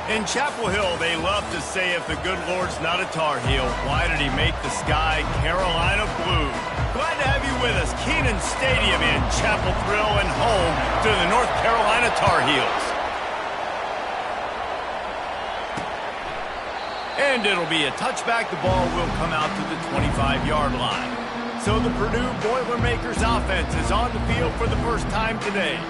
In Chapel Hill, they love to say if the good Lord's not a Tar Heel, why did he make the sky Carolina blue? Glad to have you with us. Kenan Stadium in Chapel Thrill and home to the North Carolina Tar Heels. And it'll be a touchback. The ball will come out to the 25-yard line. So the Purdue Boilermakers offense is on the field for the first time today.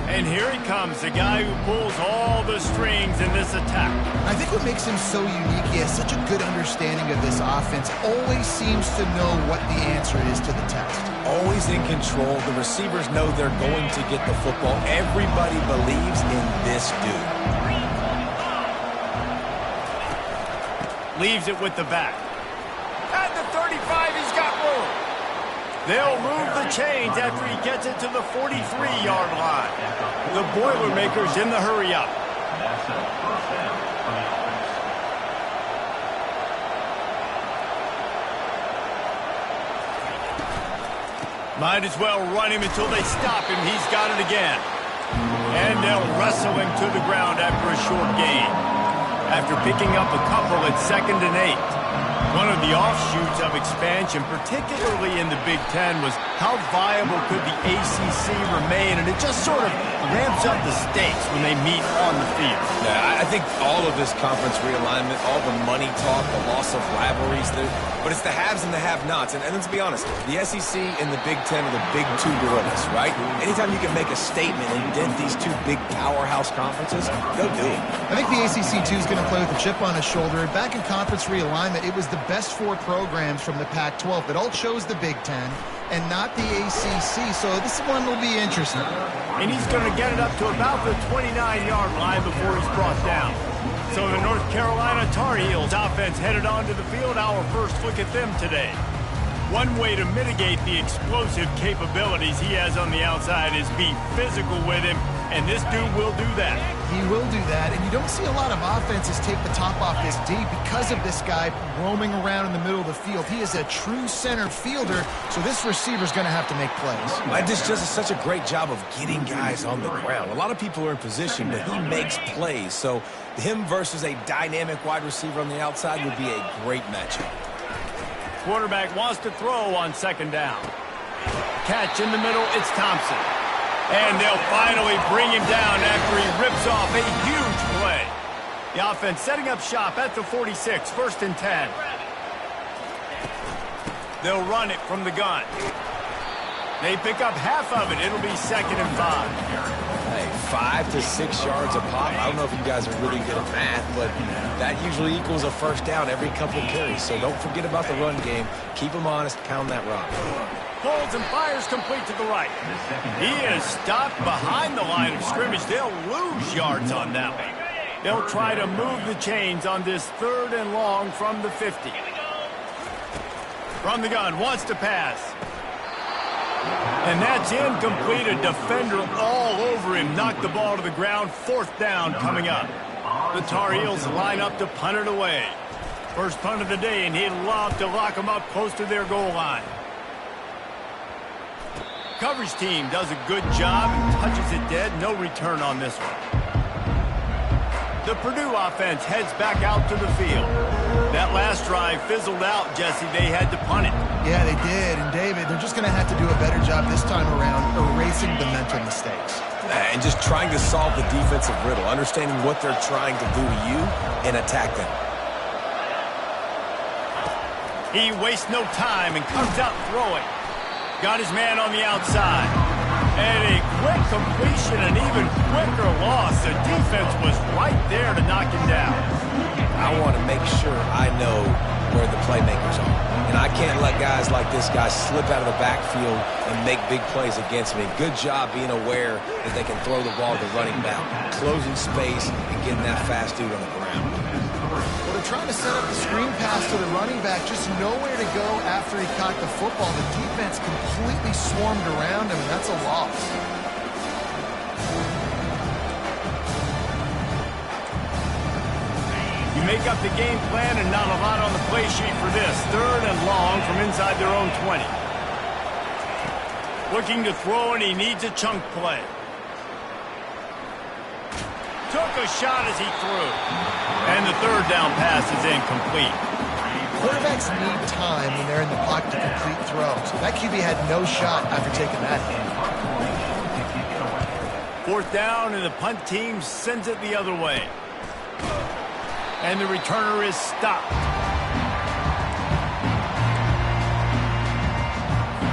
And here he comes, the guy who pulls all the strings in this attack. I think what makes him so unique, he has such a good understanding of this offense. Always seems to know what the answer is to the test. Always in control. The receivers know they're going to get the football. Everybody believes in this dude. Leaves it with the back. At the 35, he's got room. They'll move the chains after he gets it to the 43-yard line. The Boilermakers in the hurry-up. Might as well run him until they stop him. He's got it again. And they'll wrestle him to the ground after a short gain. After picking up a couple at 2nd and 8. One of the offshoots of expansion, particularly in the Big Ten, was how viable could the ACC remain, and it just sort of ramps up the stakes when they meet on the field. Yeah, I think all of this conference realignment, all the money talk, the loss of rivalries, but it's the haves and the have-nots. And let's be honest, the SEC and the Big Ten are the big two gorillas, right? Anytime you can make a statement and dent these two big powerhouse conferences, go do it. I think the ACC, too, is going to play with a chip on his shoulder. Back in conference realignment, it was the best 4 programs from the Pac-12 that all chose the Big Ten and not the ACC, so this one will be interesting. And he's going to get it up to about the 29-yard line before he's brought down. So the North Carolina Tar Heels offense headed onto the field. Our first look at them today. One way to mitigate the explosive capabilities he has on the outside is be physical with him, and this dude will do that. He will do that, and you don't see a lot of offenses take the top off this D because of this guy roaming around in the middle of the field. He is a true center fielder, so this receiver's going to have to make plays. This just does such a great job of getting guys on the ground. A lot of people are in position, but he makes plays, so him versus a dynamic wide receiver on the outside would be a great matchup. Quarterback wants to throw on 2nd down. Catch in the middle, it's Thompson. And they'll finally bring him down after he rips off a huge play. The offense setting up shop at the 46, 1st and 10. They'll run it from the gun. They pick up half of it. It'll be 2nd and 5. Hey, 5 to 6 yards a pop. I don't know if you guys are really good at math, but that usually equals a first down every couple of carries. So don't forget about the run game. Keep them honest. Pound that rock. Holds and fires complete to the right. He is stopped behind the line of scrimmage. They'll lose yards on that one. They'll try to move the chains on this 3rd and long from the 50. From the gun, wants to pass. And that's incomplete. A defender all over him. Knocked the ball to the ground. 4th down coming up. The Tar Heels line up to punt it away. First punt of the day, and he'd love to lock them up close to their goal line. Coverage team does a good job and touches it dead. No return on this one. The Purdue offense heads back out to the field. That last drive fizzled out, Jesse. They had to punt it. Yeah, they did. And, David, they're just going to have to do a better job this time around erasing the mental mistakes. And just trying to solve the defensive riddle, understanding what they're trying to do to you and attack them. He wastes no time and comes out throwing. Got his man on the outside. And a quick completion, an even quicker loss. The defense was right there to knock him down. I want to make sure I know where the playmakers are. And I can't let guys like this guy slip out of the backfield and make big plays against me. Good job being aware that they can throw the ball to running back, closing space, and getting that fast dude on the ground. Well, they're trying to set up the screen pass to the running back, just nowhere to go after he caught the football. The defense completely swarmed around him, and that's a loss. You make up the game plan and not a lot on the play sheet for this. 3rd and long from inside their own 20. Looking to throw, and he needs a chunk play. took a shot as he threw. And the third down pass is incomplete. Quarterbacks need time when they're in the pocket to complete throws. That QB had no shot after taking that hit. Fourth down, and the punt team sends it the other way. And the returner is stopped.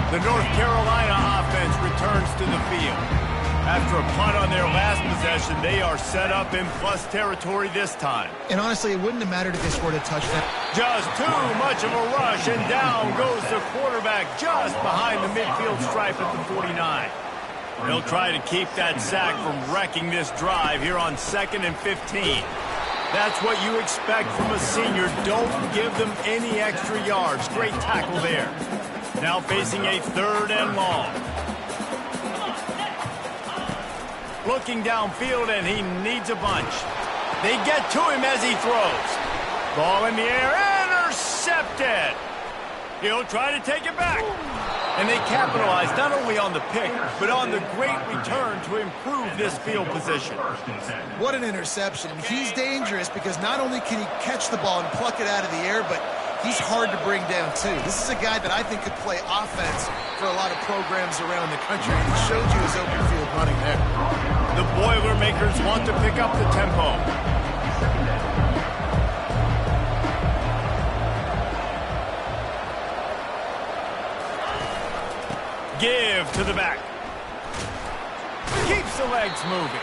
The North Carolina offense returns to the field. After a punt on their last possession, they are set up in plus territory this time. And honestly, it wouldn't have mattered if they scored a touchdown. Just too much of a rush, and down goes the quarterback just behind the midfield stripe at the 49. They'll try to keep that sack from wrecking this drive here on 2nd and 15. That's what you expect from a senior. Don't give them any extra yards. Great tackle there. Now facing a 3rd and long. Looking downfield, and he needs a bunch. They get to him as he throws. Ball in the air, intercepted. He'll try to take it back. And they capitalize not only on the pick, but on the great return to improve this field position. What an interception. He's dangerous because not only can he catch the ball and pluck it out of the air, but he's hard to bring down, too. This is a guy that I think could play offense for a lot of programs around the country. And he showed you his open field running there. The Boilermakers want to pick up the tempo. Give to the back. Keeps the legs moving.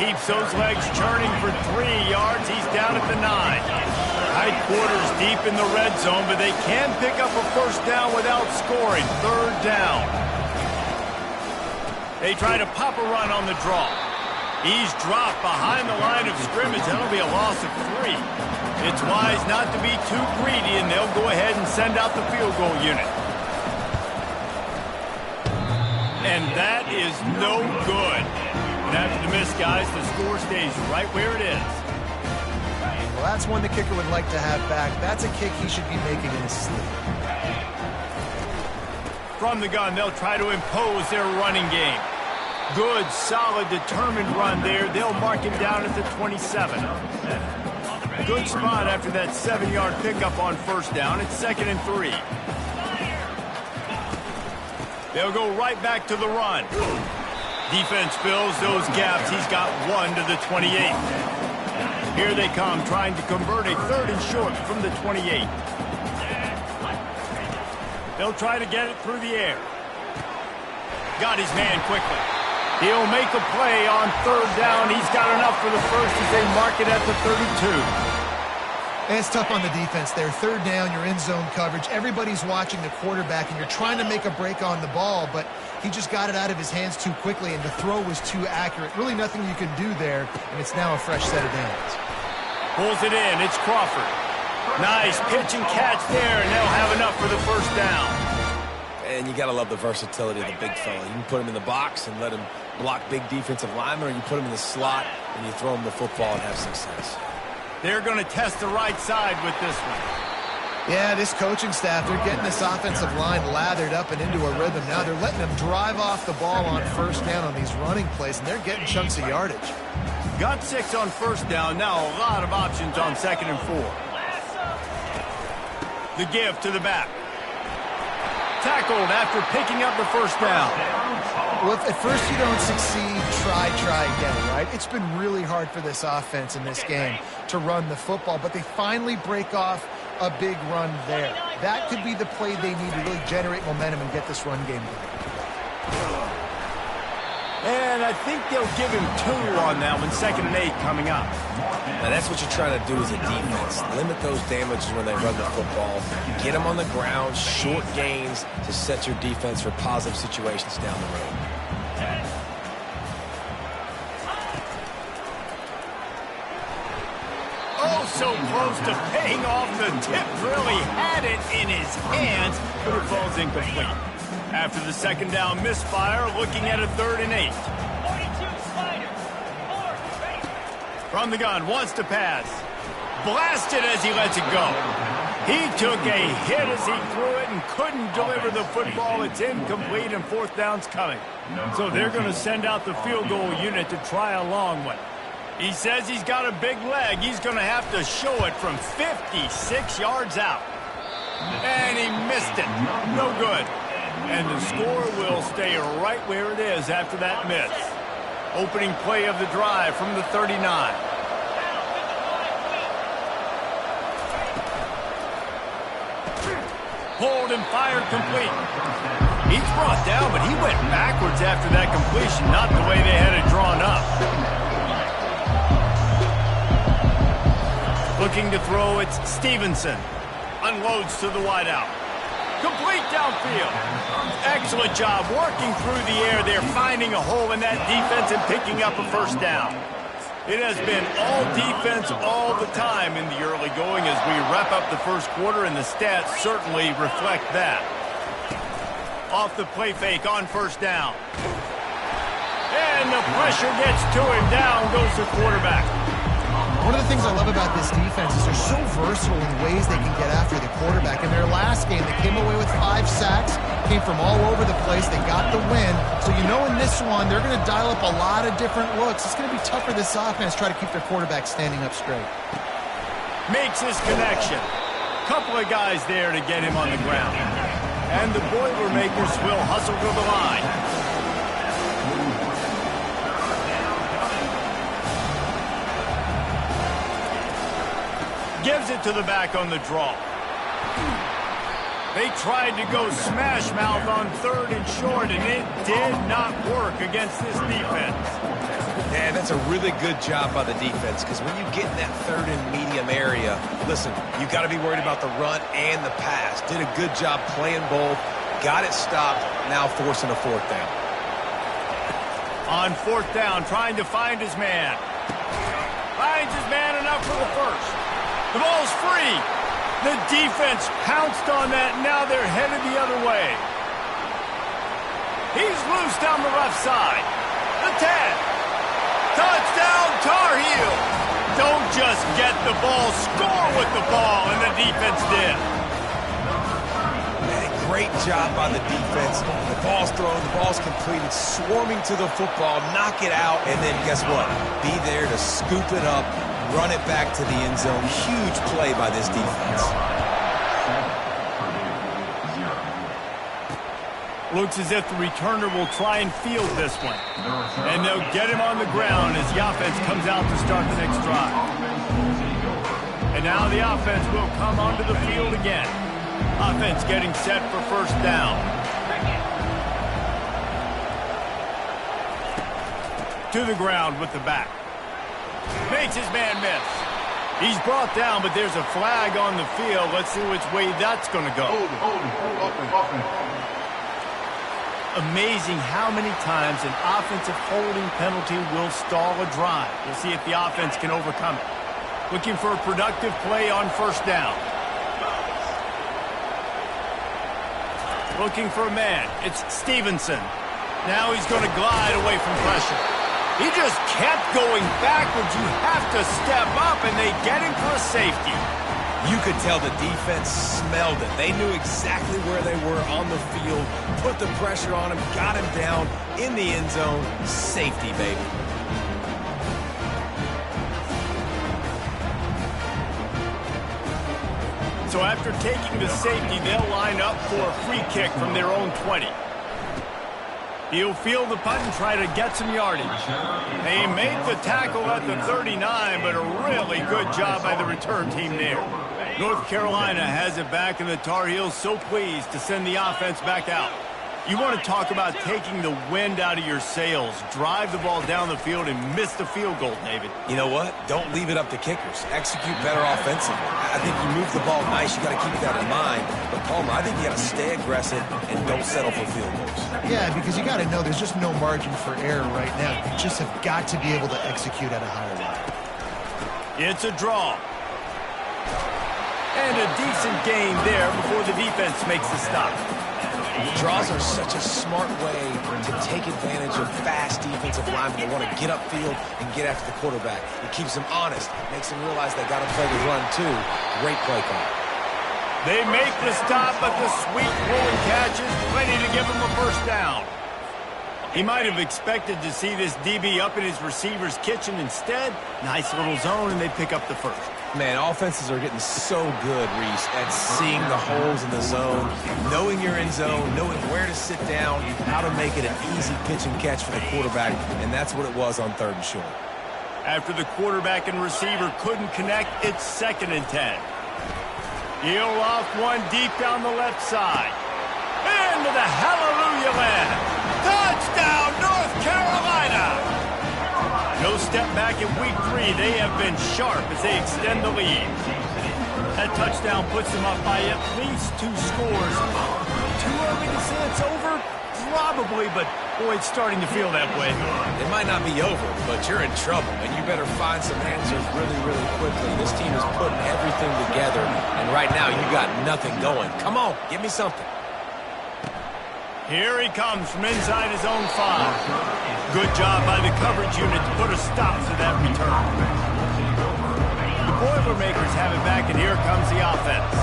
Keeps those legs churning for 3 yards. He's down at the 9. Tight quarters deep in the red zone, but they can pick up a first down without scoring. 3rd down. They try to pop a run on the draw. He's dropped behind the line of scrimmage. That'll be a loss of 3. It's wise not to be too greedy, and they'll go ahead and send out the field goal unit. And that is no good. And after the miss, guys, the score stays right where it is. Well, that's one the kicker would like to have back. That's a kick he should be making in his sleep. From the gun, they'll try to impose their running game. Good, solid, determined run there. They'll mark him down at the 27. Good spot after that 7-yard pickup on first down. It's 2nd and 3. They'll go right back to the run. Defense fills those gaps. He's got 1 to the 28. Here they come, trying to convert a 3rd and short from the 28. They'll try to get it through the air. Got his man quickly. He'll make a play on 3rd down. He's got enough for the first as they mark it at the 32. And it's tough on the defense there. 3rd down, you're in zone coverage. Everybody's watching the quarterback, and you're trying to make a break on the ball, but he just got it out of his hands too quickly, and the throw was too accurate. Really nothing you can do there, and it's now a fresh set of downs. Pulls it in. It's Crawford. Nice pitch and catch there, and they'll have enough for the first down. And you got to love the versatility of the big fella. You can put him in the box and let him block big defensive linemen, or you put him in the slot and you throw him the football and have success. They're going to test the right side with this one. Yeah, this coaching staff, they're getting this offensive line lathered up and into a rhythm now. They're letting them drive off the ball on first down on these running plays, and they're getting chunks of yardage. Got 6 on first down. Now a lot of options on 2nd and 4. The give to the back. Tackled after picking up the first down. Well, if at first you don't succeed, try again, right? It's been really hard for this offense in this game to run the football, but they finally break off a big run there. That could be the play they need to really generate momentum and get this run game going. And I think they'll give him 2 on that one. 2nd and 8 coming up. Now that's what you're trying to do as a defense. Limit those damages when they run the football. Get them on the ground, short gains to set your defense for positive situations down the road. Oh, so close to paying off the tip. Really had it in his hands, but it falls incomplete. After the 2nd down misfire, looking at a 3rd and 8. From the gun, wants to pass. Blasted as he lets it go. He took a hit as he threw it and couldn't deliver the football. It's incomplete, and 4th down's coming. So they're going to send out the field goal unit to try a long one. He says he's got a big leg. He's going to have to show it from 56 yards out. And he missed it. No good. And the score will stay right where it is after that miss. Opening play of the drive from the 39. Pulled and fired complete. He's brought down, but he went backwards after that completion, not the way they had it drawn up. Looking to throw, it's Stevenson. Unloads to the wideout. Complete downfield. Excellent job working through the air there, finding a hole in that defense and picking up a first down. It has been all defense all the time in the early going as we wrap up the first quarter, and the stats certainly reflect that. Off the play fake on first down. And the pressure gets to him. Down goes the quarterback. One of the things I love about this defense is they're so versatile in ways they can get after the quarterback. In their last game, they came away with 5 sacks, came from all over the place. They got the win. So you know in this one, they're going to dial up a lot of different looks. It's going to be tough for this offense to try to keep their quarterback standing up straight. Makes his connection. Couple of guys there to get him on the ground. And the Boilermakers will hustle to the line. Gives it to the back on the draw. They tried to go smash mouth on 3rd and short, and it did not work against this defense. Yeah, that's a really good job by the defense, because when you get in that 3rd and medium area, listen, you got to be worried about the run and the pass. Did a good job playing both, got it stopped, now forcing a 4th down. On 4th down, trying to find his man. Finds his man enough for the first. The ball's free. The defense pounced on that. Now they're headed the other way. He's loose down the left side. The 10. Touchdown, Tar Heel. Don't just get the ball, score with the ball, and the defense did. Man, great job by the defense. The ball's thrown, the ball's completed, swarming to the football, knock it out, and then guess what? Be there to scoop it up, run it back to the end zone. Huge play by this defense. Looks as if the returner will try and field this one. And they'll get him on the ground as the offense comes out to start the next drive. And now the offense will come onto the field again. Offense getting set for first down. To the ground with the back. Makes his man miss. He's brought down, but there's a flag on the field. Let's see which way that's going to go. Amazing how many times an offensive holding penalty will stall a drive. We'll see if the offense can overcome it. Looking for a productive play on first down. Looking for a man. It's Stevenson. Now he's going to glide away from pressure. He just kept going backwards. You have to step up, and they get him for a safety. You could tell the defense smelled it. They knew exactly where they were on the field, put the pressure on him, got him down in the end zone. Safety, baby. So after taking the safety, they'll line up for a free kick from their own 20. He'll field the punt and try to get some yardage. They made the tackle at the 39, but a really good job by the return team there. North Carolina has it back, and the Tar Heels so pleased to send the offense back out. You want to talk about taking the wind out of your sails. Drive the ball down the field and miss the field goal, David. You know what? Don't leave it up to kickers. Execute better offensively. I think you move the ball nice. You got to keep that in mind. But, Palmer, I think you got to stay aggressive and don't settle for field goals. Yeah, because you got to know there's just no margin for error right now. You just have got to be able to execute at a higher level. It's a draw. And a decent gain there before the defense makes the stop. Draws are such a smart way to take advantage of fast defensive linemen. They want to get upfield and get after the quarterback. It keeps them honest, makes them realize they got to play the run too. Great play call. They make the stop, but the sweet rolling catch is plenty to give them a first down. He might have expected to see this DB up in his receiver's kitchen. Instead, nice little zone, and they pick up the first. Man, offenses are getting so good, Reese, at seeing the holes in the zone, knowing you're in zone, knowing where to sit down, how to make it an easy pitch and catch for the quarterback, and that's what it was on 3rd and short. After the quarterback and receiver couldn't connect, it's 2nd and 10. He'll off one deep down the left side. Into the hallelujah land. Touchdown, North Carolina! No step back in week 3. They have been sharp as they extend the lead. That touchdown puts them up by at least 2 scores. Too early to say it's over? Probably, but boy, it's starting to feel that way. It might not be over, but you're in trouble, and you better find some answers really, really quickly. This team is putting everything together, and right now you got nothing going. Come on, give me something. Here he comes from inside his own 5. Good job by the coverage unit to put a stop to that return. The Boilermakers have it back, and here comes the offense.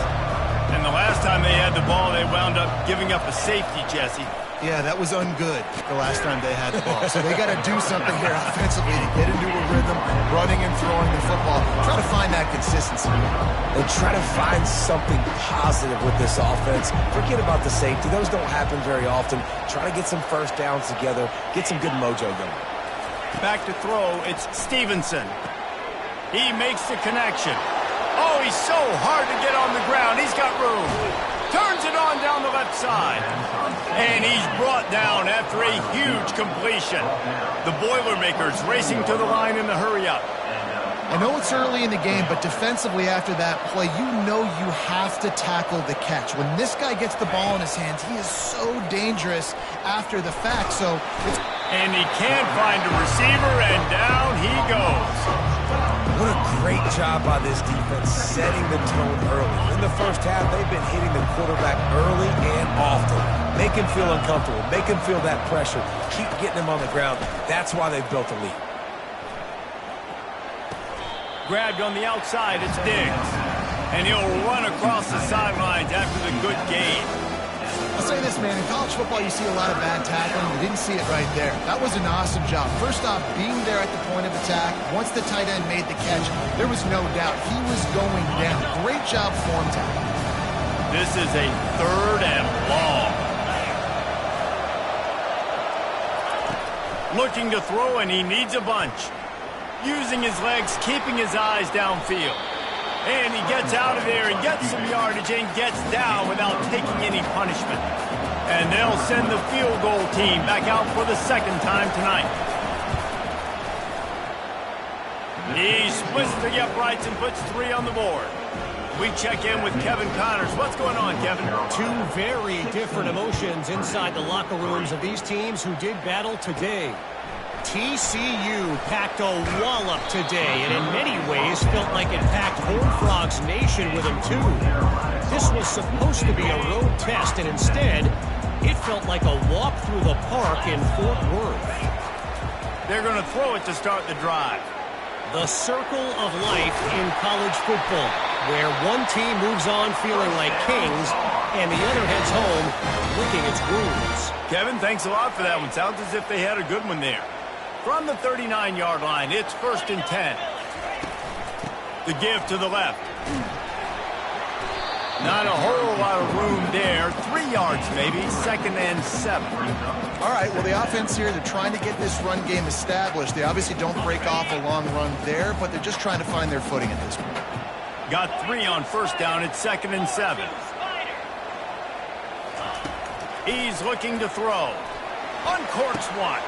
And the last time they had the ball, they wound up giving up a safety, Jesse. Yeah, that was ungood the last time they had the ball. So they got to do something here offensively to get into a rhythm, running and throwing the football. Try to find that consistency. And try to find something positive with this offense. Forget about the safety. Those don't happen very often. Try to get some first downs together. Get some good mojo going. Back to throw, it's Stevenson. He makes the connection. Oh, he's so hard to get on the ground. He's got room. Turns it on down the left side. And he's brought down after a huge completion. The Boilermakers racing to the line in the hurry-up. I know it's early in the game, but defensively after that play, you know you have to tackle the catch. When this guy gets the ball in his hands, he is so dangerous after the fact. And he can't find a receiver, and down he goes. What a great job by this defense setting the tone early. In the first half, they've been hitting the quarterback early and often. Make him feel uncomfortable. Make him feel that pressure. Keep getting him on the ground. That's why they've built a lead. Grabbed on the outside, it's Diggs. And he'll run across the sidelines after the good gain. I'll say this, man, in college football you see a lot of bad tackling. You didn't see it right there. That was an awesome job. First off, being there at the point of attack. Once the tight end made the catch, there was no doubt he was going down. Great job form tackle. This is a 3rd and long. Looking to throw, and he needs a bunch. Using his legs, keeping his eyes downfield. And he gets out of there and gets some yardage and gets down without taking any punishment. And they'll send the field goal team back out for the 2nd time tonight. He splits the uprights and puts 3 on the board. We check in with Kevin Connors. What's going on, Kevin? 2 very different emotions inside the locker rooms of these teams who did battle today. TCU packed a wallop today, and in many ways felt like it packed Horned Frogs Nation with them too. This was supposed to be a road test, and instead, it felt like a walk through the park in Fort Worth. They're going to throw it to start the drive. The circle of life in college football, where one team moves on feeling like kings, and the other heads home licking its wounds. Kevin, thanks a lot for that one. Sounds as if they had a good one there. From the 39-yard line, it's 1st and 10. The give to the left. Not a whole lot of room there. 3 yards maybe, 2nd and 7. All right, well, the offense here, they're trying to get this run game established. They obviously don't break off a long run there, but they're just trying to find their footing at this point. Got 3 on 1st down. It's 2nd and 7. He's looking to throw. Uncorks one.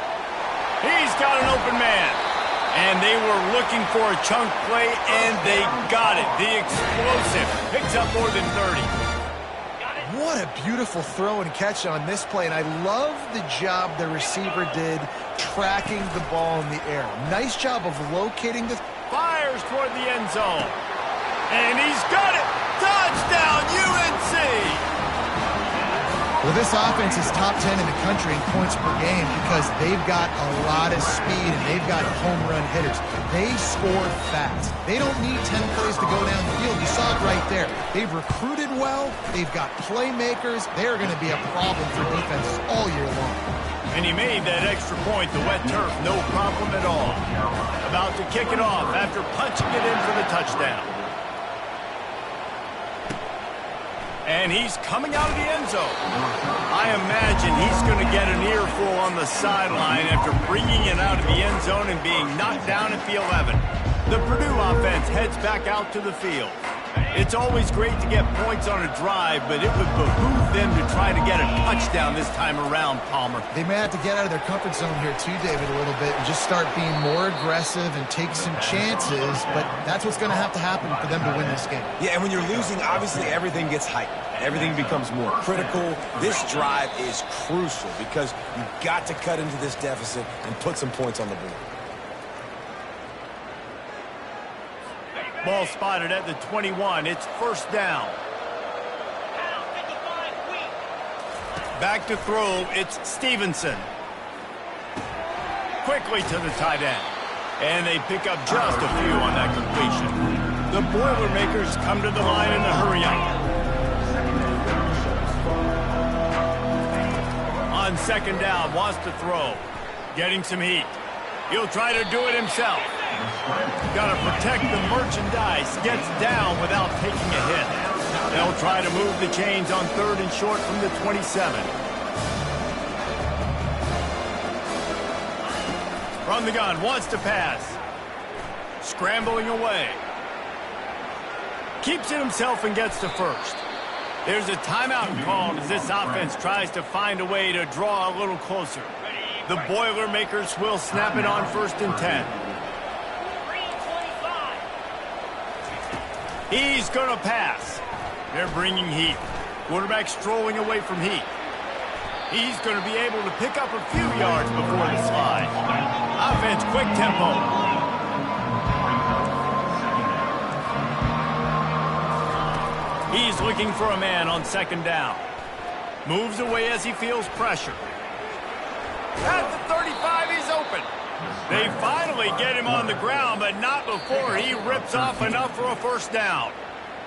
He's got an open man. And they were looking for a chunk play, and they got it. The explosive picks up more than 30. What a beautiful throw and catch on this play, and I love the job the receiver did tracking the ball in the air. Nice job of locating the... Fires toward the end zone. And he's got it. Touchdown, UNC! Well, this offense is top 10 in the country in points per game because they've got a lot of speed and they've got home run hitters. They score fast. They don't need 10 plays to go down the field. You saw it right there. They've recruited well. They've got playmakers. They're going to be a problem for defenses all year long. And he made that extra point, the wet turf, no problem at all. About to kick it off after punching it in for the touchdown. And he's coming out of the end zone. I imagine he's going to get an earful on the sideline after bringing it out of the end zone and being knocked down at the 11. The Purdue offense heads back out to the field. It's always great to get points on a drive, but it would behoove them to try to get a touchdown this time around, Palmer. They may have to get out of their comfort zone here too, David, a little bit and just start being more aggressive and take some chances, but that's what's going to happen for them to win this game. Yeah, and when you're losing, obviously everything gets heightened. Everything becomes more critical. This drive is crucial because you've got to cut into this deficit and put some points on the board. Ball spotted at the 21. It's first down. Back to throw. It's Stevenson. Quickly to the tight end. And they pick up just a few on that completion. The Boilermakers come to the line in the hurry-up. On second down, wants to throw. Getting some heat. He'll try to do it himself. Got to protect the merchandise. Gets down without taking a hit. They'll try to move the chains on third and short from the 27. From the gun, wants to pass. Scrambling away. Keeps it himself and gets to first. There's a timeout called as this offense tries to find a way to draw a little closer. The Boilermakers will snap it on first and 10. He's going to pass. They're bringing heat. Quarterback strolling away from heat. He's going to be able to pick up a few yards before the slide. Offense, quick tempo. He's looking for a man on second down. Moves away as he feels pressure. At the 35, he's open. They finally get him on the ground, but not before he rips off enough for a first down.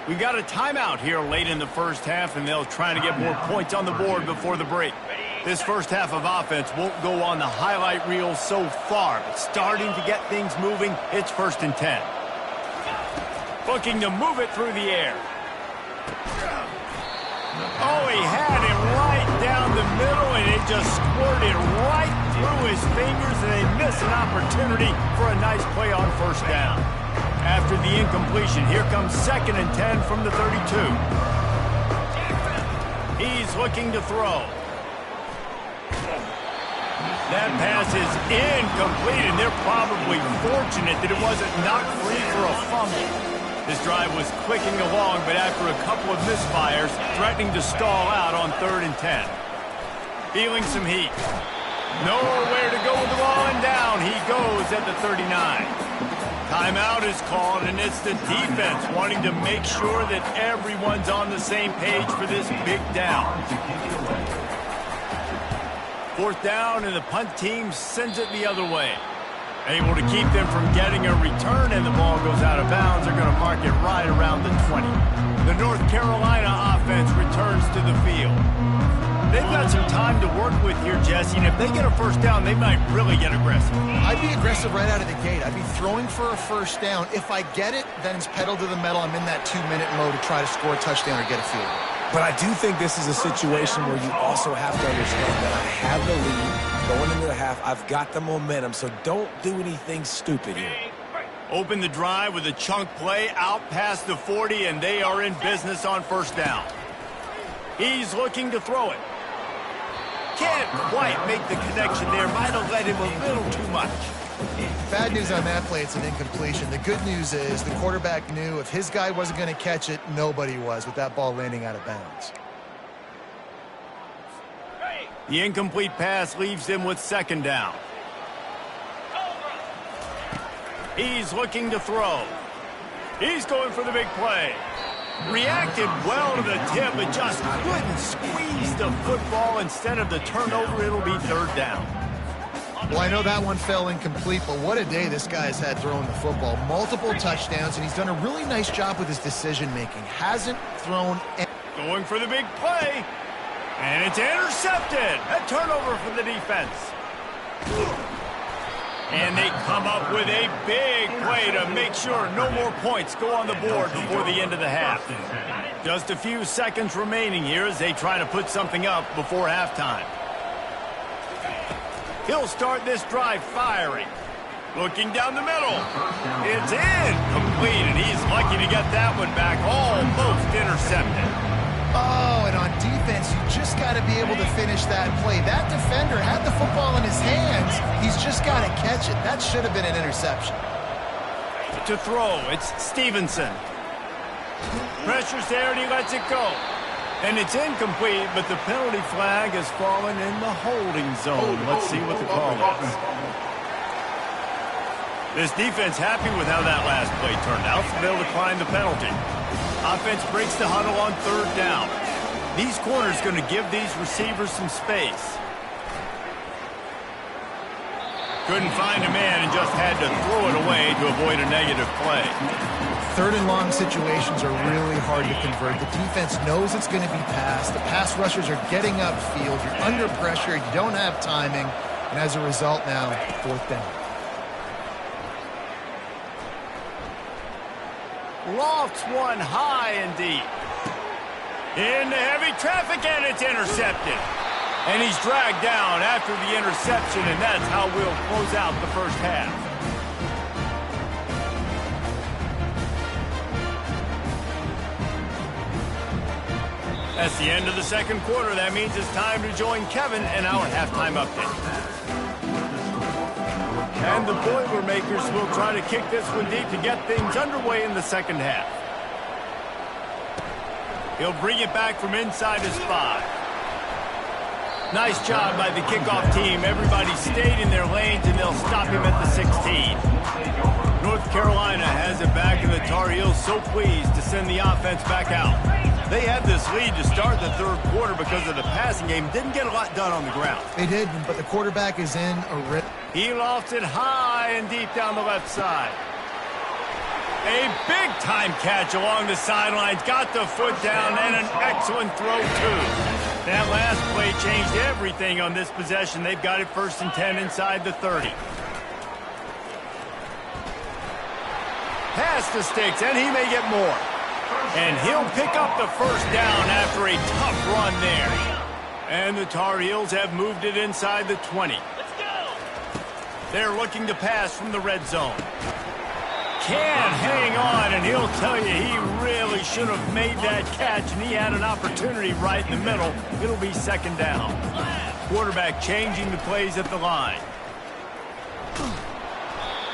We got a timeout here late in the first half, and they'll try to get more points on the board before the break. This first half of offense won't go on the highlight reel so far, but starting to get things moving, it's first and 10. Looking to move it through the air. Oh, he had him right down the middle, and it just squirted right through his fingers, and they miss an opportunity for a nice play on first down. After the incompletion, here comes second and 10 from the 32. He's looking to throw. That pass is incomplete, and they're probably fortunate that it wasn't knocked free for a fumble. This drive was clicking along, but after a couple of misfires, threatening to stall out on third and 10. Feeling some heat. Nowhere to go with the ball, and down he goes at the 39. Timeout is called, and it's the defense wanting to make sure that everyone's on the same page for this big down. Fourth down, and the punt team sends it the other way. Able to keep them from getting a return, and the ball goes out of bounds. They're going to mark it right around the 20. The North Carolina offense returns to the field. They've got some time to work with here, Jesse, and if they get a first down, they might really get aggressive. I'd be aggressive right out of the gate. I'd be throwing for a first down. If I get it, then it's pedal to the metal. I'm in that 2-minute mode to try to score a touchdown or get a field goal. But I do think this is a situation where you also have to understand that I have the lead. Going into the half, I've got the momentum, so don't do anything stupid here. Open the drive with a chunk play out past the 40, and they are in business on first down. He's looking to throw it. Can't quite make the connection there. Might have let him a little too much. Bad news on that play, it's an incompletion. The good news is the quarterback knew if his guy wasn't going to catch it, nobody was with that ball landing out of bounds. The incomplete pass leaves him with second down. He's looking to throw. He's going for the big play. Reacted well to the tip, but just couldn't squeeze the football. Instead of the turnover, it'll be third down. Well, I know that one fell incomplete, but what a day this guy's had throwing the football. Multiple touchdowns, and he's done a really nice job with his decision-making. Hasn't thrown any. Going for the big play. And it's intercepted. A turnover for the defense. And they come up with a big play to make sure no more points go on the board before the end of the half. Just a few seconds remaining here as they try to put something up before halftime. He'll start this drive firing. Looking down the middle. It's in. Complete, and he's lucky to get that one back. Almost intercepted. Oh, and on defense, you just got to be able to finish that play. That defender had the football in his hands. He's just got to catch it. That should have been an interception. To throw, it's Stevenson. Pressure's there, and he lets it go. And it's incomplete, but the penalty flag has fallen in the holding zone. Let's see what the call is. This defense happy with how that last play turned out, so they'll decline the penalty. Offense breaks the huddle on third down. These corners going to give these receivers some space. Couldn't find a man and just had to throw it away to avoid a negative play. Third and long situations are really hard to convert. The defense knows it's going to be passed. The pass rushers are getting upfield. You're under pressure. You don't have timing. And as a result now, fourth down. Lofts one high and deep. Into heavy traffic, and it's intercepted. And he's dragged down after the interception, and that's how we'll close out the first half. That's the end of the second quarter. That means it's time to join Kevin in our halftime update. And the Boilermakers will try to kick this one deep to get things underway in the second half. He'll bring it back from inside his 5. Nice job by the kickoff team. Everybody stayed in their lanes, and they'll stop him at the 16. North Carolina has it back, and the Tar Heels so pleased to send the offense back out. They had this lead to start the third quarter because of the passing game. Didn't get a lot done on the ground. They did, but the quarterback is in a rip. He lofts it high and deep down the left side. A big-time catch along the sidelines. Got the foot down, and an excellent throw, too. That last play changed everything on this possession. They've got it 1st and 10 inside the 30. Pass to Sticks, and he may get more. And he'll pick up the first down after a tough run there. And the Tar Heels have moved it inside the 20. They're looking to pass from the red zone. Can't hang on, and he'll tell you he really should have made that catch, and he had an opportunity right in the middle. It'll be 2nd down. Quarterback changing the plays at the line.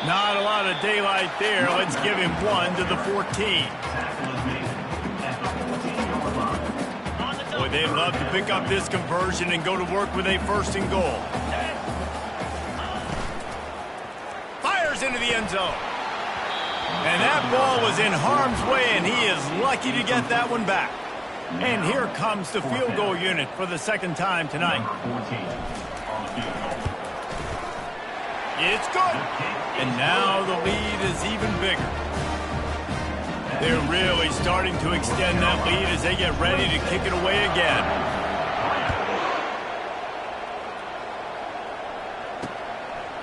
Not a lot of daylight there. Let's give him 1 to the 14. Boy, they'd love to pick up this conversion and go to work with a 1st and goal. Fires into the end zone. And that ball was in harm's way, and he is lucky to get that one back. And here comes the field goal unit for the 2nd time tonight. It's good. And now the lead is even bigger. They're really starting to extend that lead as they get ready to kick it away again.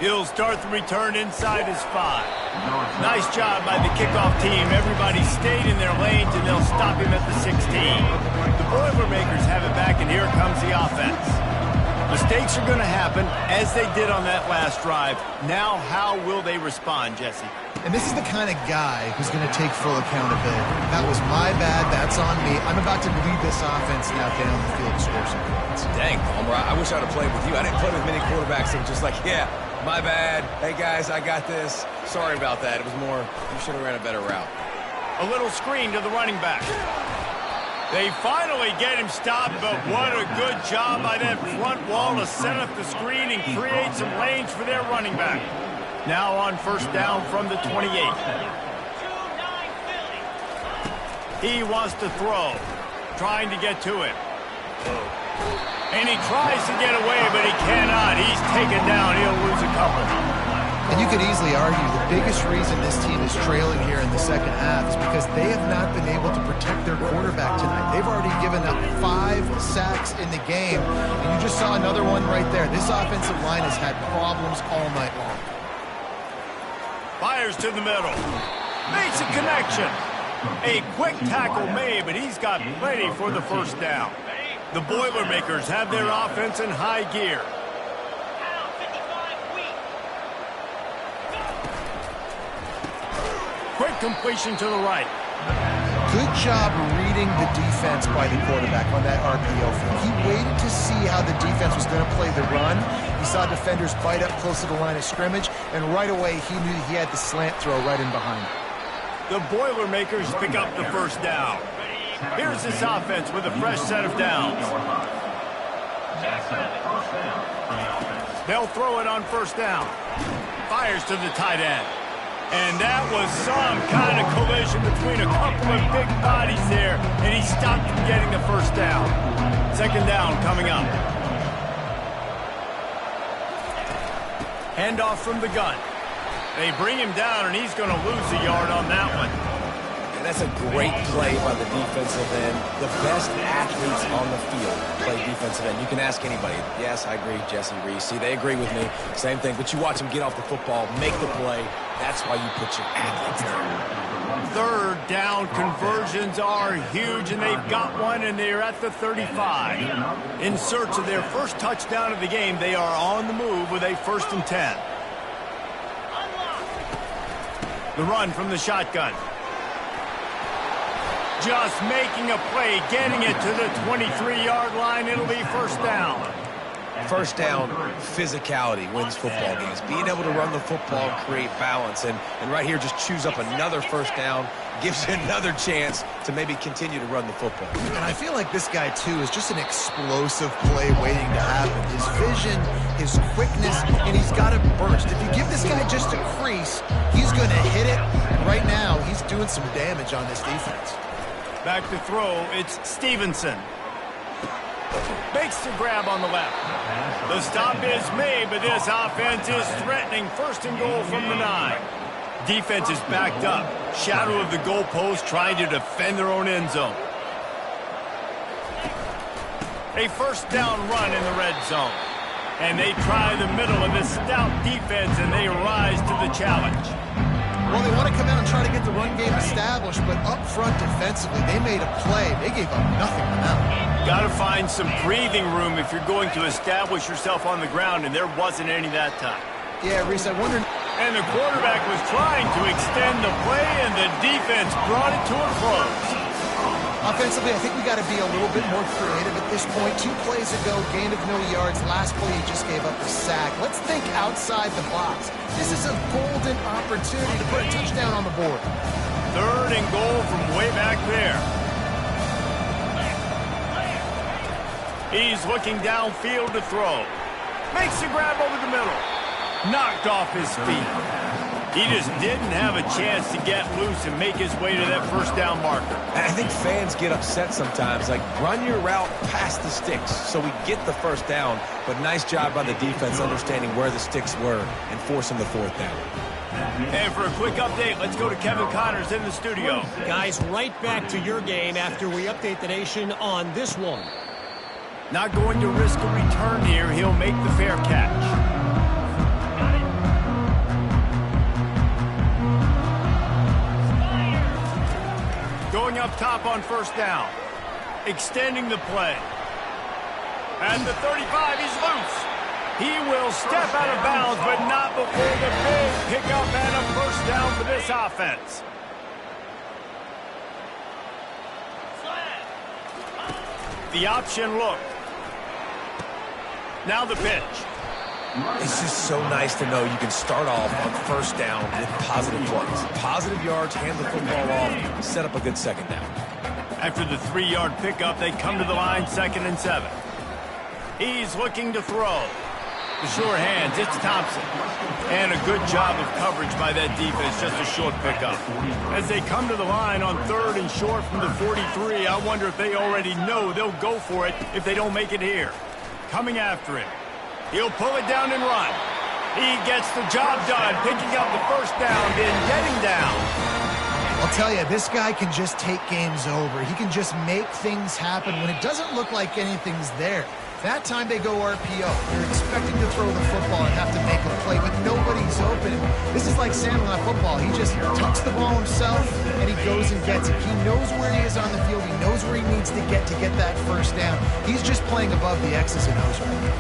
He'll start the return inside his 5. Nice job by the kickoff team. Everybody stayed in their lanes, and they'll stop him at the 16. The Boilermakers have it back, and here comes the offense. Mistakes are going to happen, as they did on that last drive. Now, how will they respond, Jesse? And this is the kind of guy who's going to take full accountability. That was my bad. That's on me. I'm about to lead this offense now down the field to score some points. Dang, Palmer, I wish I'd have played with you. I didn't play with many quarterbacks that were just like, yeah, my bad. Hey, guys, I got this. Sorry about that. It was more, you should have ran a better route. A little screen to the running back. They finally get him stopped, but what a good job by that front wall to set up the screen and create some lanes for their running back. Now on 1st down from the 28. He wants to throw, trying to get to it. And he tries to get away, but he cannot. He's taken down. He'll lose a couple. And you could easily argue the biggest reason this team is trailing here in the second half is because they have not been able to protect their quarterback tonight. They've already given up 5 sacks in the game, and you just saw another one right there. This offensive line has had problems all night long. Fires to the middle. Makes a connection. A quick tackle made, but he's got plenty for the first down. The Boilermakers have their offense in high gear. Quick completion to the right. Good job reading the defense by the quarterback on that RPO field. He waited to see how the defense was going to play the run. He saw defenders bite up close to the line of scrimmage, and right away he knew he had the slant throw right in behind. The Boilermakers pick up the first down. Here's this offense with a fresh set of downs. They'll throw it on first down. Fires to the tight end. And that was some kind of collision between a couple of big bodies there, and he stopped from getting the first down. Second down coming up. Handoff from the gun. They bring him down, and he's going to lose a yard on that one. And that's a great play by the defensive end. The best athletes on the field play defensive end. You can ask anybody. Yes, I agree, Jesse Reese. See, they agree with me. Same thing. But you watch them get off the football, make the play. That's why you put your athletes there. Third down conversions are huge, and they've got one, and they're at the 35. In search of their first touchdown of the game, they are on the move with a 1st and 10. The run from the shotgun. Just making a play, getting it to the 23-yard line. It'll be first down. First down, physicality wins football games. Being able to run the football and create balance. And right here, just choose up another first down, gives you another chance to maybe continue to run the football. And I feel like this guy, too, is just an explosive play waiting to happen. His vision, his quickness, and he's got a burst. If you give this guy just a crease, he's going to hit it. And right now, he's doing some damage on this defense. Back to throw, it's Stevenson. Makes the grab on the left. The stop is made, but this offense is threatening. 1st and goal from the 9. Defense is backed up. Shadow of the goalpost, trying to defend their own end zone. A first down run in the red zone. And they try the middle of this stout defense, and they rise to the challenge. Well, they want to come out and try to get the run game established, but up front defensively, they made a play. They gave up nothing on that one. Got to find some breathing room if you're going to establish yourself on the ground, and there wasn't any that time. Yeah, Reese, I wonder... And the quarterback was trying to extend the play, and the defense brought it to a close. Offensively, I think we got to be a little bit more creative at this point. 2 plays ago, gain of no yards. Last play, he just gave up a sack. Let's think outside the box. This is a golden opportunity to put a touchdown on the board. 3rd and goal from way back there. He's looking downfield to throw. Makes the grab over the middle. Knocked off his feet. He just didn't have a chance to get loose and make his way to that first down marker. I think fans get upset sometimes. Like, run your route past the sticks so we get the first down. But nice job by the defense understanding where the sticks were and forcing the 4th down. And for a quick update, let's go to Kevin Connors in the studio. Guys, right back to your game after we update the nation on this one. Not going to risk a return here. He'll make the fair catch. Going up top on first down. Extending the play. At the 35, he's loose. He will step out of bounds, but not before the big pickup and a first down for this offense. The option look. Now the pitch. It's just so nice to know you can start off on first down with positive plays. Positive yards, hand the football off, set up a good second down. After the 3-yard pickup, they come to the line, 2nd and 7. He's looking to throw. The sure hands, it's Thompson. And a good job of coverage by that defense, just a short pickup. As they come to the line on 3rd and short from the 43, I wonder if they already know they'll go for it if they don't make it here. Coming after him. He'll pull it down and run. He gets the job done, picking up the first down, then getting down. I'll tell you, this guy can just take games over. He can just make things happen when it doesn't look like anything's there. That time they go RPO. They're expecting to throw the football and have to make a play, but nobody's open. This is like Sandlot football. He just tucks the ball himself, and he goes and gets it. He knows where he is on the field. He knows where he needs to get that first down. He's just playing above the X's and O's right now.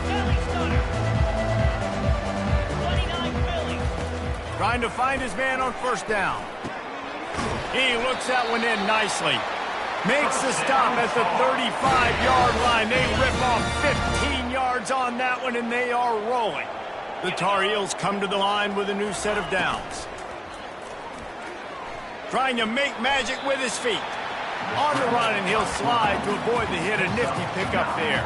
Trying to find his man on first down. He looks that one in nicely. Makes the stop at the 35-yard line. They rip off 15 yards on that one, and they are rolling. The Tar Heels come to the line with a new set of downs. Trying to make magic with his feet. On the run, and he'll slide to avoid the hit. A nifty pickup there.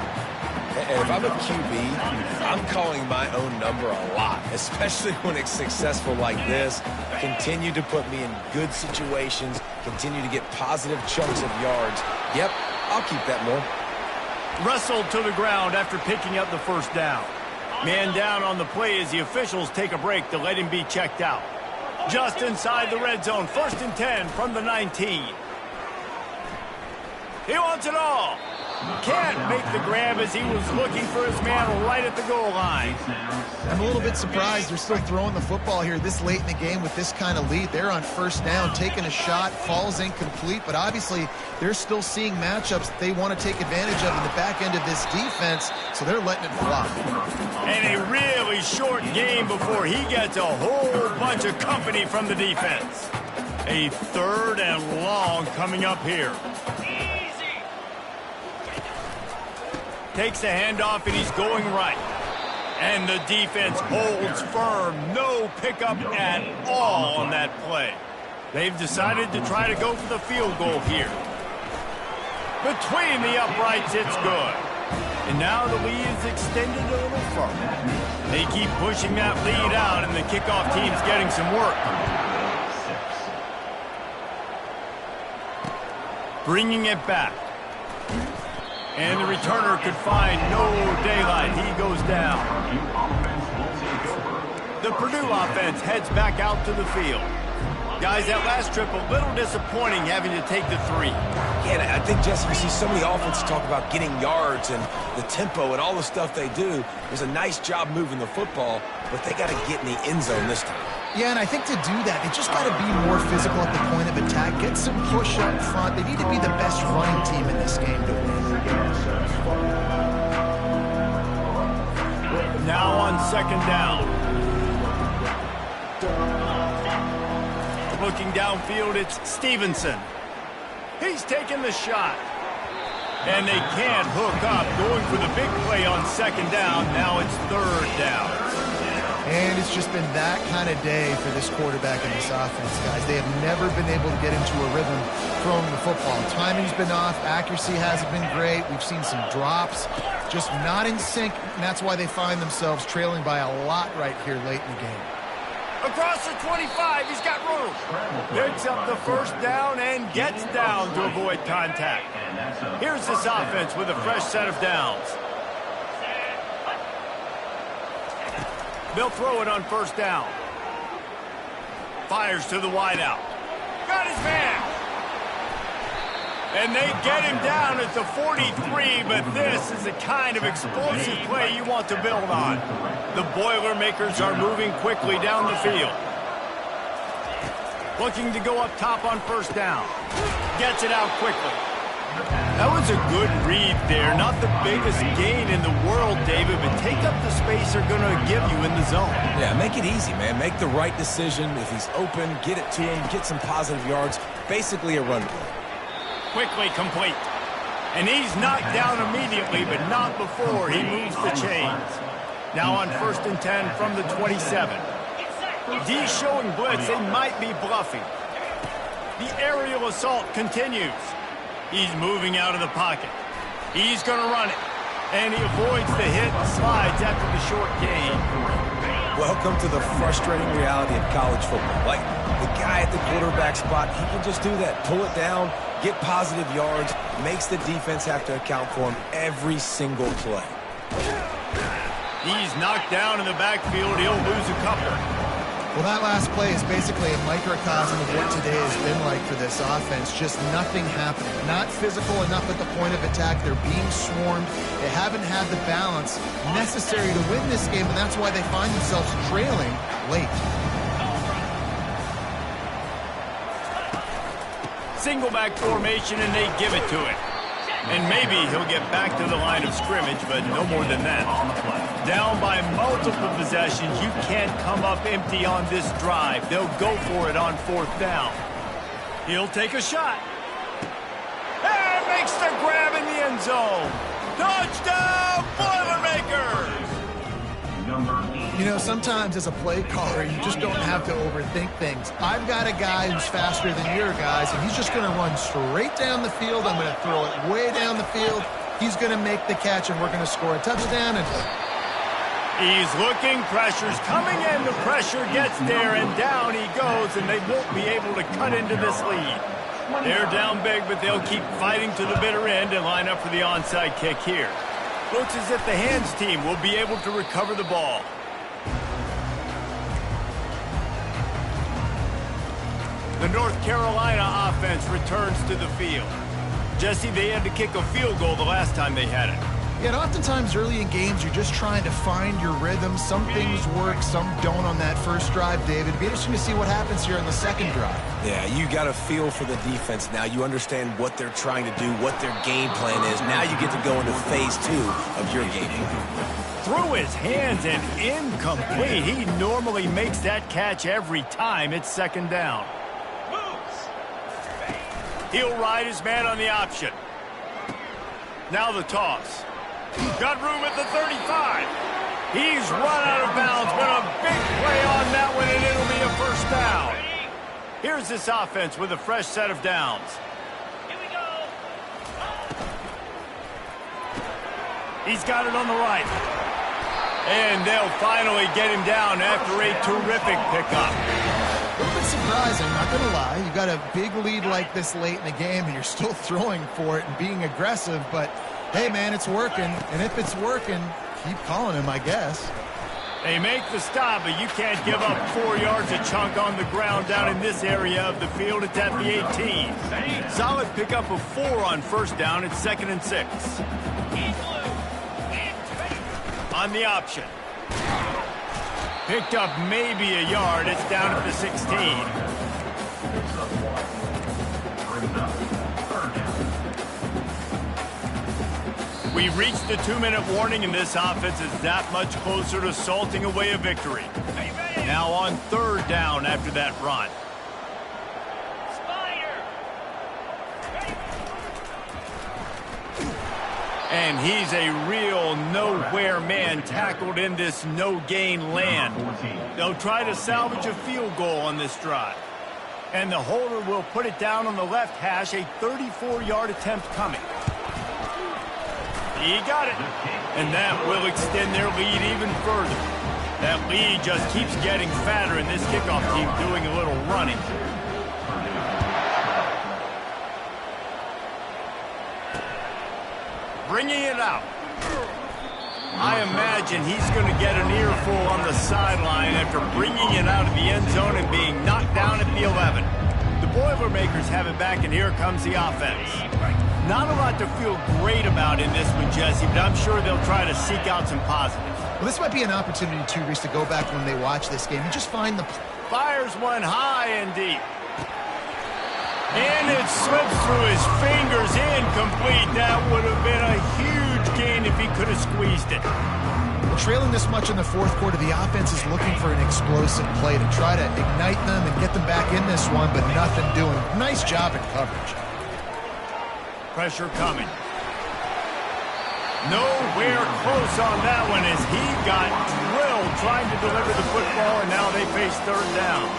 And if I'm a QB, I'm calling my own number a lot, especially when it's successful like this. Continue to put me in good situations, continue to get positive chunks of yards. Yep, I'll keep that more. Wrestled to the ground after picking up the first down. Man down on the play as the officials take a break to let him be checked out. Just inside the red zone, 1st and 10 from the 19. He wants it all. Can't make the grab as he was looking for his man right at the goal line. I'm a little bit surprised they're still throwing the football here this late in the game with this kind of lead. They're on first down, taking a shot, falls incomplete, but obviously they're still seeing matchups that they want to take advantage of in the back end of this defense, so they're letting it fly. And a really short game before he gets a whole bunch of company from the defense. A 3rd and long coming up here. Takes the handoff, and he's going right. And the defense holds firm. No pickup at all on that play. They've decided to try to go for the field goal here. Between the uprights, it's good. And now the lead is extended a little further. They keep pushing that lead out, and the kickoff team's getting some work. Bringing it back. And the returner could find no daylight. He goes down. The Purdue offense heads back out to the field. Guys, that last trip a little disappointing having to take the 3. Yeah, and I think, Jesse, you see so many offenses talk about getting yards and the tempo and all the stuff they do. It was a nice job moving the football, but they got to get in the end zone this time. Yeah, and I think to do that, they just got to be more physical at the point of attack, get some push up front. They need to be the best running team in this game to win. Now on 2nd down. Looking downfield, it's Stevenson. He's taking the shot. And they can't hook up. Going for the big play on 2nd down. Now it's 3rd down. And it's just been that kind of day for this quarterback and this offense, guys. They have never been able to get into a rhythm throwing the football. Timing's been off. Accuracy hasn't been great. We've seen some drops. Just not in sync, and that's why they find themselves trailing by a lot right here late in the game. Across the 25, he's got room. Picks up the first down and gets down to avoid contact. Here's this offense with a fresh set of downs. They'll throw it on 1st down. Fires to the wideout. Got his man. And they get him down at the 43, but this is the kind of explosive play you want to build on. The Boilermakers are moving quickly down the field. Looking to go up top on 1st down. Gets it out quickly. That was a good read there. Not the biggest gain in the world, David, but take up the space they're going to give you in the zone. Yeah, make it easy, man. Make the right decision. If he's open, get it to him, get some positive yards. Basically a run play. Quickly complete. And he's knocked down immediately, but not before he moves the chains. Now on 1st and 10 from the 27. D showing blitz. They might be bluffing. The aerial assault continues. He's moving out of the pocket. He's going to run it. And he avoids the hit and slides after the short gain. Welcome to the frustrating reality of college football. Like, the guy at the quarterback spot, he can just do that. Pull it down, get positive yards, makes the defense have to account for him every single play. He's knocked down in the backfield. He'll lose a couple. Well, that last play is basically a microcosm of what today has been like for this offense. Just nothing happening. Not physical enough at the point of attack. They're being swarmed. They haven't had the balance necessary to win this game, and that's why they find themselves trailing late. Single back formation, and they give it to it. And maybe he'll get back to the line of scrimmage, but no more than that. Down by multiple possessions, you can't come up empty on this drive. They'll go for it on 4th down. He'll take a shot. And makes the grab in the end zone. Touchdown, Boilermakers! You know, sometimes as a play caller, you just don't have to overthink things. I've got a guy who's faster than your guys, and he's just going to run straight down the field. I'm going to throw it way down the field. He's going to make the catch, and we're going to score a touchdown. And he's looking, pressure's coming in, the pressure gets there, and down he goes, and they won't be able to cut into this lead. They're down big, but they'll keep fighting to the bitter end and line up for the onside kick here. Looks as if the hands team will be able to recover the ball. The North Carolina offense returns to the field. Jesse, they had to kick a field goal the last time they had it. Yeah, and oftentimes early in games, you're just trying to find your rhythm. Some things work, some don't on that first drive, David. It'd be interesting to see what happens here in the second drive. Yeah, you got a feel for the defense now. You understand what they're trying to do, what their game plan is. Now you get to go into phase 2 of your game plan. Through his hands and incomplete. He normally makes that catch every time. It's 2nd down. He'll ride his man on the option. Now the toss. Got room at the 35. He's run out of bounds, but a big play on that one, and it'll be a 1st down. Here's this offense with a fresh set of downs. Here we go. He's got it on the right. And they'll finally get him down after a terrific pickup. A little bit surprising, not going to lie. You got a big lead like this late in the game, and you're still throwing for it and being aggressive. But, hey, man, it's working. And if it's working, keep calling him, I guess. They make the stop, but you can't give up 4 yards a chunk on the ground down in this area of the field. It's at the 18. Solid pickup of 4 on 1st down. It's 2nd and 6. On the option. Picked up maybe a yard. It's down at the 16. We've reached the 2-minute warning, and this offense is that much closer to salting away a victory. Now on 3rd down after that run. And he's a real nowhere man tackled in this no-gain land. They'll try to salvage a field goal on this drive. And the holder will put it down on the left hash, a 34-yard attempt coming. He got it. And that will extend their lead even further. That lead just keeps getting fatter, and this kickoff team doing a little running. Bringing it out. I imagine he's going to get an earful on the sideline after bringing it out of the end zone and being knocked down at the 11. The Boilermakers have it back, and here comes the offense. Not a lot to feel great about in this one, Jesse, but I'm sure they'll try to seek out some positives. Well, this might be an opportunity, too, Reese, to go back when they watch this game and just find the... Fires one high and deep. And it slips through his fingers, incomplete. That would have been a huge gain if he could have squeezed it. Well, trailing this much in the 4th quarter, the offense is looking for an explosive play to try to ignite them and get them back in this one, but nothing doing. Nice job in coverage. Pressure coming. Nowhere close on that one as he got drilled trying to deliver the football, and now they face 3rd down.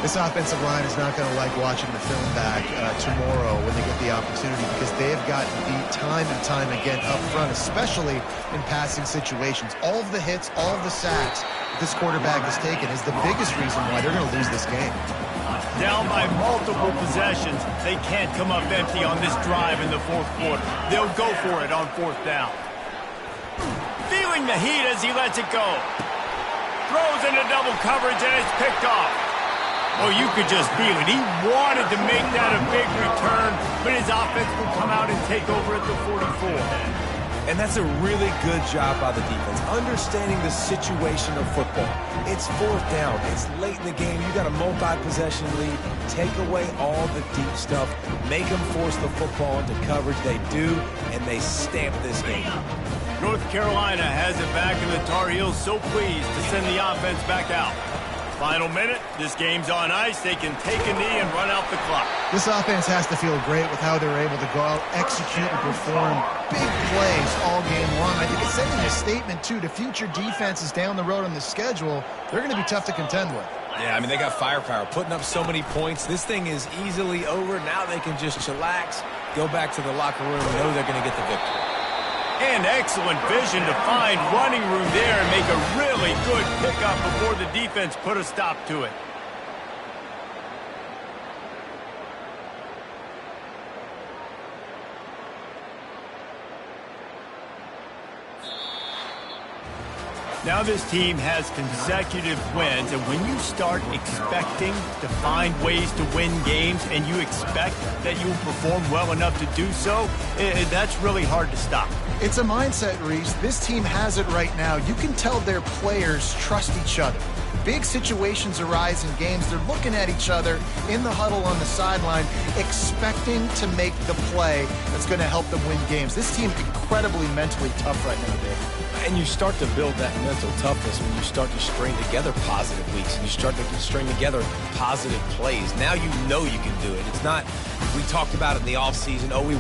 This offensive line is not going to like watching the film back tomorrow when they get the opportunity, because they have gotten beat time and time again up front, especially in passing situations. All of the hits, all of the sacks that this quarterback has taken is the biggest reason why they're going to lose this game. Down by multiple possessions, they can't come up empty on this drive in the 4th quarter. They'll go for it on 4th down. Feeling the heat as he lets it go. Throws into double coverage and it's picked off. Well, you could just feel it. He wanted to make that a big return, but his offense will come out and take over at the 44. And that's a really good job by the defense, understanding the situation of football. It's fourth down. It's late in the game. You got a multi-possession lead. Take away all the deep stuff. Make them force the football into coverage. They do, and they stamp this game. North Carolina has it back, and the Tar Heels so pleased to send the offense back out. Final minute, this game's on ice. They can take a knee and run out the clock. This offense has to feel great with how they're able to go out, execute, and perform big plays all game long. I think it's sending a statement, too, to future defenses down the road on the schedule. They're going to be tough to contend with. Yeah, I mean, they got firepower, putting up so many points. This thing is easily over. Now they can just chillax, go back to the locker room, and know they're going to get the victory. And excellent vision to find running room there and make a really good pickup before the defense put a stop to it. Now this team has consecutive wins, and when you start expecting to find ways to win games and you expect that you will perform well enough to do so, that's really hard to stop. It's a mindset, Reese. This team has it right now. You can tell their players trust each other. Big situations arise in games. They're looking at each other in the huddle on the sideline, expecting to make the play that's going to help them win games. This team incredibly mentally tough right now, Dave. And you start to build that mental toughness when you start to string together positive weeks and you start to string together positive plays. Now you know you can do it. It's not, we talked about it in the offseason, oh, we